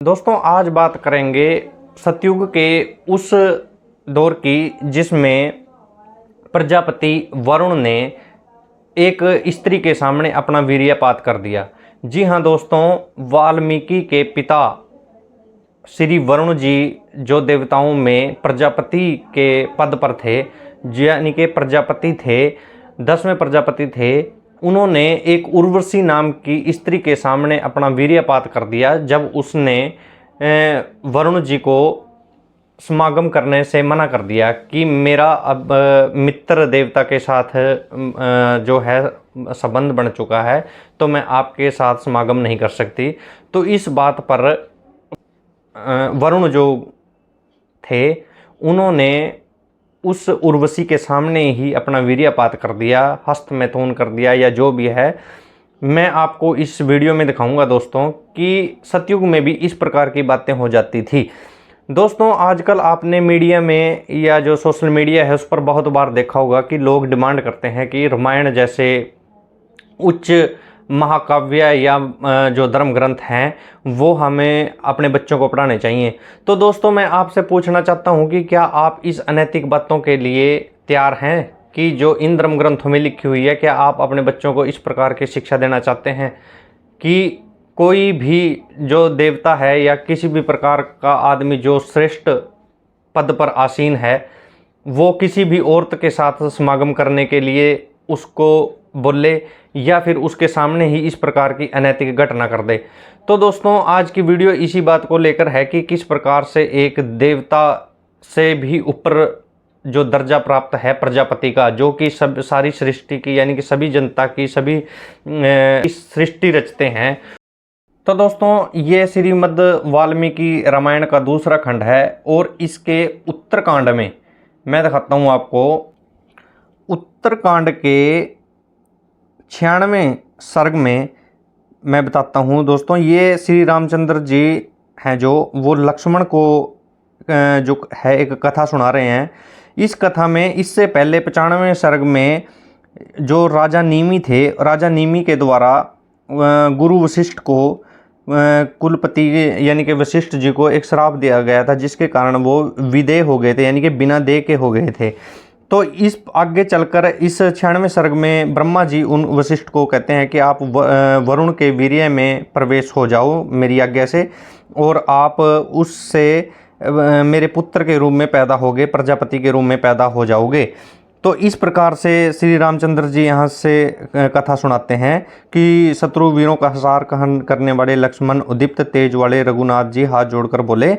दोस्तों आज बात करेंगे सतयुग के उस दौर की जिसमें प्रजापति वरुण ने एक स्त्री के सामने अपना वीर्यपात कर दिया। जी हाँ दोस्तों, वाल्मीकि के पिता श्री वरुण जी जो देवताओं में प्रजापति के पद पर थे, यानी कि प्रजापति थे, 10वें प्रजापति थे, उन्होंने एक उर्वशी नाम की स्त्री के सामने अपना वीर्यपात कर दिया जब उसने वरुण जी को समागम करने से मना कर दिया कि मेरा अब मित्र देवता के साथ जो है संबंध बन चुका है, तो मैं आपके साथ समागम नहीं कर सकती। तो इस बात पर वरुण जो थे उन्होंने उस उर्वशी के सामने ही अपना वीर्यपात कर दिया, हस्त मैथुन कर दिया, या जो भी है। मैं आपको इस वीडियो में दिखाऊंगा दोस्तों कि सतयुग में भी इस प्रकार की बातें हो जाती थी। दोस्तों आजकल आपने मीडिया में या जो सोशल मीडिया है उस पर बहुत बार देखा होगा कि लोग डिमांड करते हैं कि रामायण जैसे उच्च महाकाव्य या जो धर्म ग्रंथ हैं वो हमें अपने बच्चों को पढ़ाने चाहिए। तो दोस्तों मैं आपसे पूछना चाहता हूं कि क्या आप इस अनैतिक बातों के लिए तैयार हैं कि जो इन धर्म ग्रंथों में लिखी हुई है, क्या आप अपने बच्चों को इस प्रकार की शिक्षा देना चाहते हैं कि कोई भी जो देवता है या किसी भी प्रकार का आदमी जो श्रेष्ठ पद पर आसीन है वो किसी भी औरत के साथ समागम करने के लिए उसको बोले या फिर उसके सामने ही इस प्रकार की अनैतिक घटना कर दे। तो दोस्तों आज की वीडियो इसी बात को लेकर है कि किस प्रकार से एक देवता से भी ऊपर जो दर्जा प्राप्त है प्रजापति का, जो कि सब सारी सृष्टि की यानी कि सभी जनता की सभी सृष्टि रचते हैं। तो दोस्तों ये श्रीमद् वाल्मीकि रामायण का दूसरा खंड है और इसके उत्तरकांड में मैं दिखाता हूँ आपको। उत्तरकांड के 96वें सर्ग में मैं बताता हूँ दोस्तों, ये श्री रामचंद्र जी हैं जो वो लक्ष्मण को जो है एक कथा सुना रहे हैं। इस कथा में इससे पहले 95वें सर्ग में जो राजा नीमी थे, राजा नीमी के द्वारा गुरु वशिष्ठ को कुलपति यानी कि वशिष्ठ जी को एक श्राप दिया गया था जिसके कारण वो विदेह हो गए थे, यानी कि बिना देह के हो गए थे। तो इस आगे चलकर इस 96वें सर्ग में ब्रह्मा जी उन वशिष्ठ को कहते हैं कि आप वरुण के वीर्य में प्रवेश हो जाओ मेरी आज्ञा से, और आप उससे मेरे पुत्र के रूप में पैदा होगे, प्रजापति के रूप में पैदा हो जाओगे। तो इस प्रकार से श्री रामचंद्र जी यहाँ से कथा सुनाते हैं कि शत्रु वीरों का हसार कहन करने वाले लक्ष्मण उदीप्त तेज वाले रघुनाथ जी हाथ जोड़कर बोले,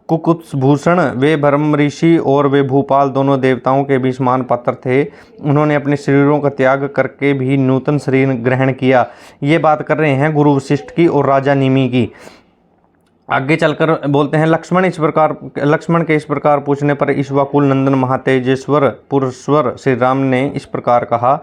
कुकुत्सभूषण वे ब्रह्म ऋषि और वे भूपाल दोनों देवताओं के भी समान पात्र थे। उन्होंने अपने शरीरों का त्याग करके भी नूतन शरीर ग्रहण किया। ये बात कर रहे हैं गुरु वशिष्ठ की और राजा नीमी की। आगे चलकर बोलते हैं लक्ष्मण के इस प्रकार पूछने पर ईश्वाकुल नंदन महातेजेश्वर पुरुषवर श्री राम ने इस प्रकार कहा,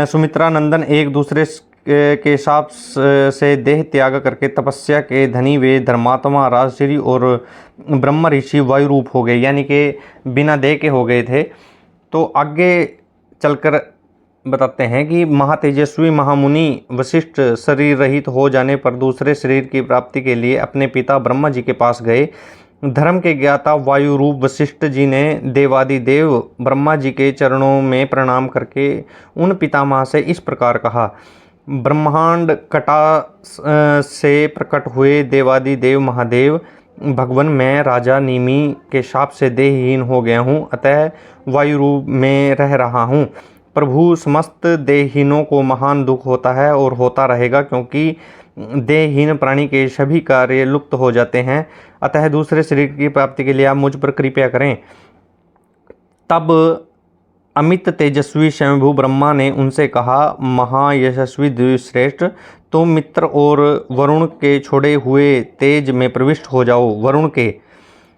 सुमित्रा नंदन एक दूसरे के शाप से देह त्याग करके तपस्या के धनी वे धर्मात्मा राजश्री और ब्रह्म ऋषि वायु रूप हो गए, यानी कि बिना देह के हो गए थे। तो आगे चलकर बताते हैं कि महातेजस्वी महामुनि वशिष्ठ शरीर रहित हो जाने पर दूसरे शरीर की प्राप्ति के लिए अपने पिता ब्रह्मा जी के पास गए। धर्म के ज्ञाता वायु रूप वशिष्ठ जी ने देवादिदेव ब्रह्मा जी के चरणों में प्रणाम करके उन पितामह से इस प्रकार कहा, ब्रह्मांड कटा से प्रकट हुए देवादिदेव महादेव भगवान, मैं राजा नीमी के शाप से देहहीन हो गया हूँ, अतः वायु रूप में रह रहा हूँ। प्रभु समस्त देहहीनों को महान दुख होता है और होता रहेगा, क्योंकि देहहीन प्राणी के सभी कार्य लुप्त हो जाते हैं। अतः दूसरे शरीर की प्राप्ति के लिए आप मुझ पर कृपया करें। तब अमित तेजस्वी स्वयंभू ब्रह्मा ने उनसे कहा, महायशस्वी द्विश्रेष्ठ, तुम मित्र और वरुण के छोड़े हुए तेज में प्रविष्ट हो जाओ। वरुण के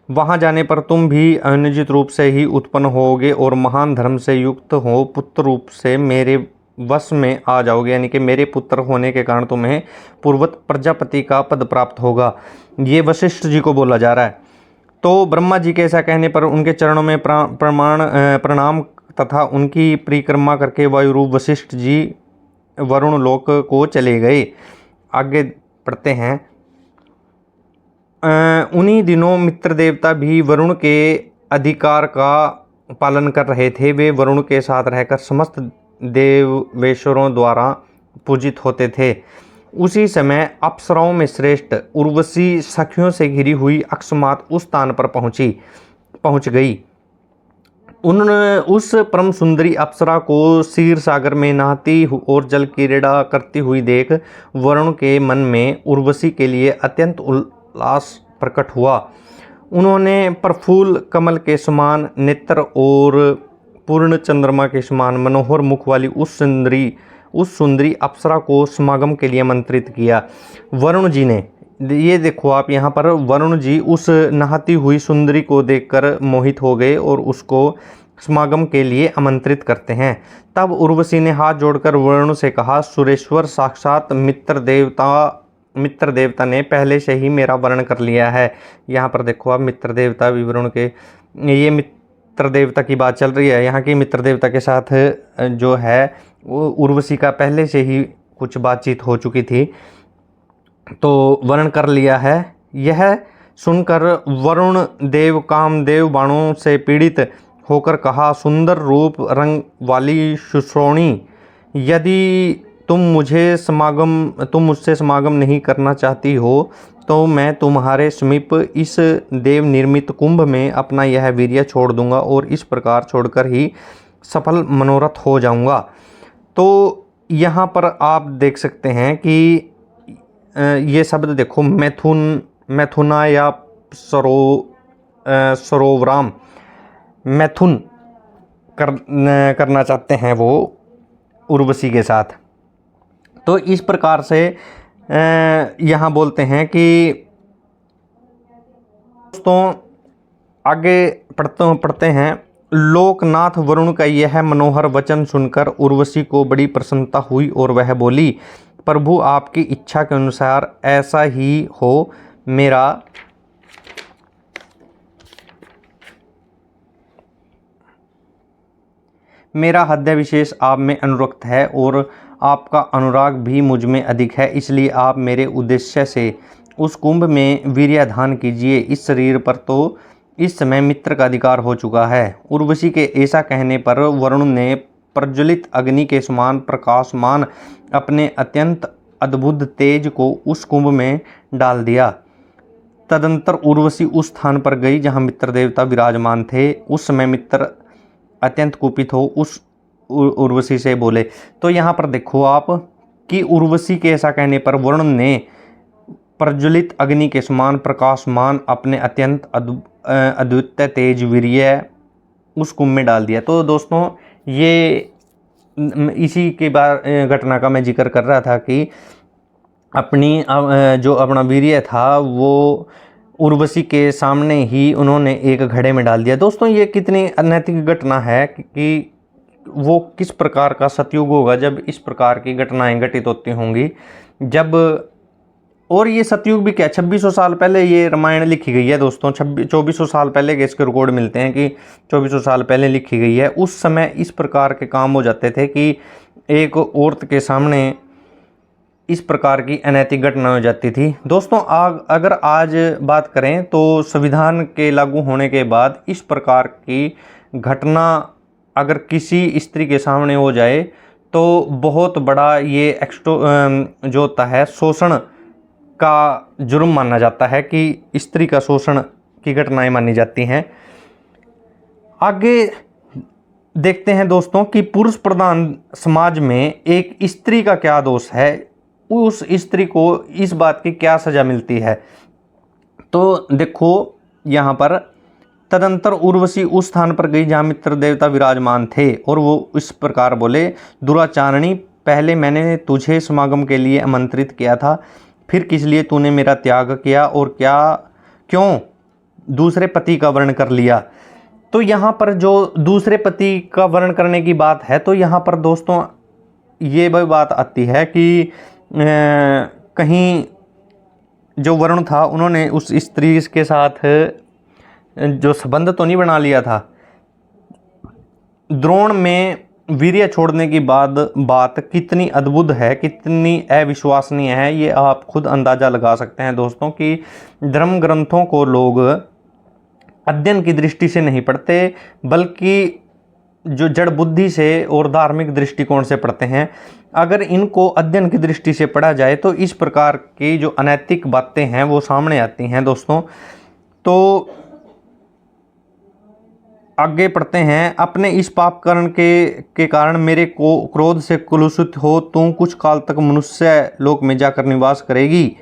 वहाँ जाने पर तुम भी अनुचित रूप से ही उत्पन्न होगे और महान धर्म से युक्त हो पुत्र रूप से मेरे वश में आ जाओगे, यानी कि मेरे पुत्र होने के कारण तुम्हें पूर्वत प्रजापति का पद प्राप्त होगा। ये वशिष्ठ जी को बोला जा रहा है। तो ब्रह्मा जी के ऐसा कहने पर उनके चरणों में प्रणाम तथा उनकी परिक्रमा करके वायुरूप वशिष्ठ जी वरुण लोक को चले गए। आगे पढ़ते हैं। उन्हीं दिनों मित्र देवता भी वरुण के अधिकार का पालन कर रहे थे। वे वरुण के साथ रहकर समस्त देवेश्वरों द्वारा पूजित होते थे। उसी समय अप्सराओं में श्रेष्ठ उर्वशी सखियों से घिरी हुई अकस्मात उस स्थान पर पहुंच गई। उन्होंने उस परम सुंदरी अप्सरा को क्षीर सागर में नहाती और जल क्रीड़ा करती हुई देख वरुण के मन में उर्वशी के लिए अत्यंत उल्लास प्रकट हुआ। उन्होंने प्रफुल्ल कमल के समान नेत्र और पूर्ण चंद्रमा के समान मनोहर मुख वाली उस सुंदरी अप्सरा को समागम के लिए आमंत्रित किया। वरुण जी ने, ये देखो आप यहाँ पर, वरुण जी उस नहाती हुई सुंदरी को देखकर मोहित हो गए और उसको समागम के लिए आमंत्रित करते हैं। तब उर्वशी ने हाथ जोड़कर वरुण से कहा, सुरेश्वर साक्षात मित्र देवता ने पहले से ही मेरा वर्ण कर लिया है। यहाँ पर देखो आप, मित्र देवता भी वरुण के, ये मित्र देवता की बात चल रही है। यहाँ की मित्र देवता के साथ जो है वो उर्वशी का पहले से ही कुछ बातचीत हो चुकी थी, तो वर्ण कर लिया है। यह सुनकर वरुण देव कामदेव बाणों से पीड़ित होकर कहा, सुंदर रूप रंग वाली सुश्रोणी, यदि तुम मुझसे समागम नहीं करना चाहती हो तो मैं तुम्हारे समीप इस देव निर्मित कुंभ में अपना यह वीर्य छोड़ दूंगा और इस प्रकार छोड़कर ही सफल मनोरथ हो जाऊंगा। तो यहाँ पर आप देख सकते हैं कि ये शब्द देखो, मैथुना या सरोवराम, मैथुन करना चाहते हैं वो उर्वशी के साथ। तो इस प्रकार से यहाँ बोलते हैं कि दोस्तों आगे पढ़ते हैं। लोकनाथ वरुण का यह मनोहर वचन सुनकर उर्वशी को बड़ी प्रसन्नता हुई और वह बोली, प्रभु आपकी इच्छा के अनुसार ऐसा ही हो। मेरा हृदय विशेष आप में अनुरक्त है और आपका अनुराग भी मुझ में अधिक है, इसलिए आप मेरे उद्देश्य से उस कुंभ में वीर्यधान कीजिए। इस शरीर पर तो इस समय मित्र का अधिकार हो चुका है। उर्वशी के ऐसा कहने पर वरुण ने प्रज्वलित अग्नि के समान प्रकाशमान अपने अत्यंत अद्भुत तेज को उस कुंभ में डाल दिया। तदंतर उर्वशी उस स्थान पर गई जहाँ मित्र देवता विराजमान थे। उस समय मित्र अत्यंत कुपित हो उस उर्वशी से बोले। तो यहाँ पर देखो आप कि उर्वशी के ऐसा कहने पर वरुण ने प्रज्वलित अग्नि के समान प्रकाशमान अपने अत्यंत अद्वितीय तेज वीर्य उस कुंभ में डाल दिया। तो दोस्तों ये इसी के घटना का मैं जिक्र कर रहा था कि जो अपना वीर्य था वो उर्वशी के सामने ही उन्होंने एक घड़े में डाल दिया। दोस्तों ये कितनी अनैतिक घटना है कि वो किस प्रकार का सतयुग होगा जब इस प्रकार की घटनाएं घटित होती होंगी। और ये सतयुग भी क्या, 2600 साल पहले ये रामायण लिखी गई है दोस्तों। 2400 साल पहले के इसके रिकॉर्ड मिलते हैं कि 2400 साल पहले लिखी गई है। उस समय इस प्रकार के काम हो जाते थे कि एक औरत के सामने इस प्रकार की अनैतिक घटना हो जाती थी। दोस्तों अगर आज बात करें तो संविधान के लागू होने के बाद इस प्रकार की घटना अगर किसी स्त्री के सामने हो जाए तो बहुत बड़ा ये जो होता है शोषण का जुर्म माना जाता है कि स्त्री का शोषण की घटनाएं मानी जाती हैं। आगे देखते हैं दोस्तों कि पुरुष प्रधान समाज में एक स्त्री का क्या दोष है, उस स्त्री को इस बात की क्या सजा मिलती है। तो देखो यहाँ पर, तदंतर उर्वशी उस स्थान पर गई जहाँ मित्र देवता विराजमान थे और वो इस प्रकार बोले, दुराचारणी, पहले मैंने तुझे समागम के लिए आमंत्रित किया था, फिर किस लिए तूने मेरा त्याग किया और क्यों दूसरे पति का वर्ण कर लिया। तो यहाँ पर जो दूसरे पति का वर्ण करने की बात है, तो यहाँ पर दोस्तों ये भी बात आती है कि कहीं जो वरुण था उन्होंने उस स्त्री के साथ जो संबंध तो नहीं बना लिया था। द्रोण में वीर्य छोड़ने की बात कितनी अद्भुत है, कितनी अविश्वसनीय है, ये आप खुद अंदाज़ा लगा सकते हैं दोस्तों कि धर्म ग्रंथों को लोग अध्ययन की दृष्टि से नहीं पढ़ते, बल्कि जो जड़ बुद्धि से और धार्मिक दृष्टिकोण से पढ़ते हैं। अगर इनको अध्ययन की दृष्टि से पढ़ा जाए तो इस प्रकार की जो अनैतिक बातें हैं वो सामने आती हैं दोस्तों। तो आगे पढ़ते हैं। अपने इस पाप कर्म के कारण मेरे को क्रोध से कुलुषित हो तू कुछ काल तक मनुष्य लोक में जाकर निवास करेगी।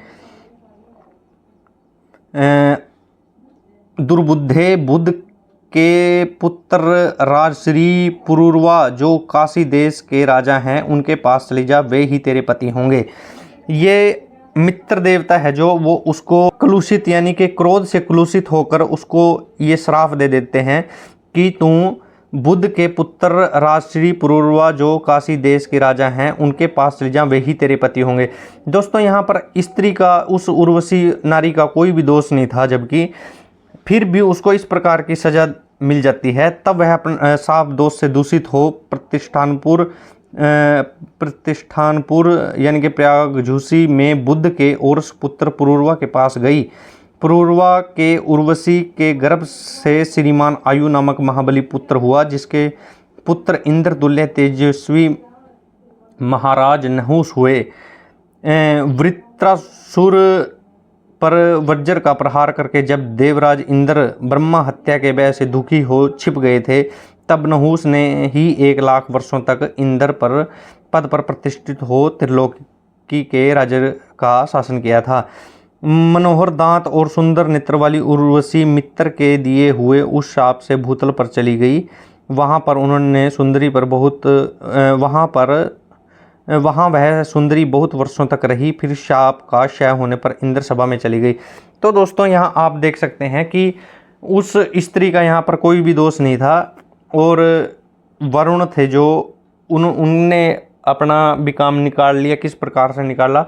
दुर्बुद्धे, बुद्ध के पुत्र राजश्री पुरूरवा जो काशी देश के राजा हैं उनके पास चली जा, वे ही तेरे पति होंगे। ये मित्र देवता है जो वो उसको कलुषित यानी कि क्रोध से कलुषित होकर उसको ये श्राप दे देते हैं कि तू बुद्ध के पुत्र राजश्री पुरूरवा जो काशी देश के राजा हैं उनके पास चली जा, वे ही तेरे पति होंगे। दोस्तों यहाँ पर स्त्री का, उस उर्वशी नारी का कोई भी दोष नहीं था, जबकि फिर भी उसको इस प्रकार की सजा मिल जाती है। तब वह अपने साफ दोष से दूषित हो प्रतिष्ठानपुर यानी कि प्रयाग झूसी में बुद्ध के और पुत्र पुरूरवा के पास गई। पुरूरवा के उर्वशी के गर्भ से श्रीमान आयु नामक महाबली पुत्र हुआ, जिसके पुत्र इंद्र तुल्य तेजस्वी महाराज नहुस हुए। वृत्रासुर पर वज्र का प्रहार करके जब देवराज इंद्र ब्रह्मा हत्या के भय से दुखी हो छिप गए थे, तब नहुस ने ही 1 लाख वर्षों तक इंद्र पर पद पर प्रतिष्ठित हो त्रिलोकी के राज्य का शासन किया था। मनोहर दांत और सुंदर नेत्र वाली उर्वशी मित्र के दिए हुए उस शाप से भूतल पर चली गई। वहाँ वह सुंदरी बहुत वर्षों तक रही, फिर शाप का क्षय होने पर इंद्र सभा में चली गई। तो दोस्तों यहाँ आप देख सकते हैं कि उस स्त्री का यहाँ पर कोई भी दोष नहीं था, और वरुण थे जो उनने अपना भी काम निकाल लिया। किस प्रकार से निकाला